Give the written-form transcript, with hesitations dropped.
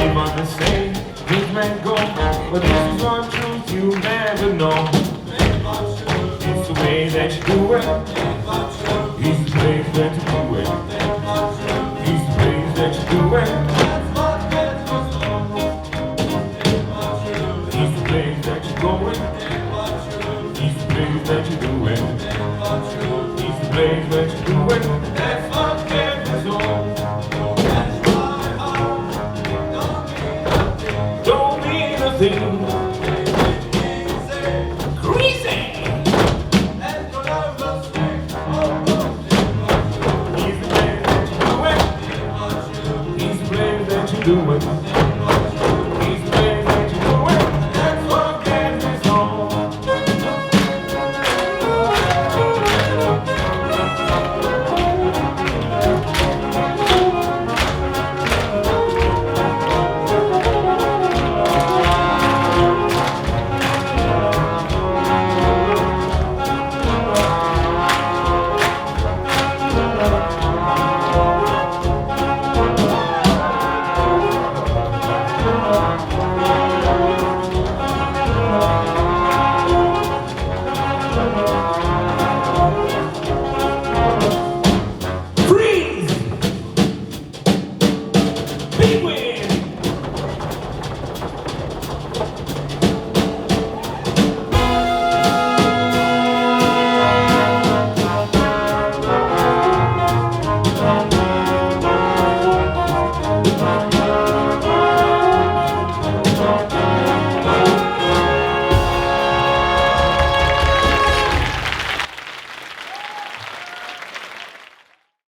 Everyone the same, things may go, but this is one truth you never know. It's the way that you do it. It's the way that you do it. It's the way that you do it. It's the way that you're going. It's the way that you do it. It's the way that you do it. That's what gets us on. Don't be nothing.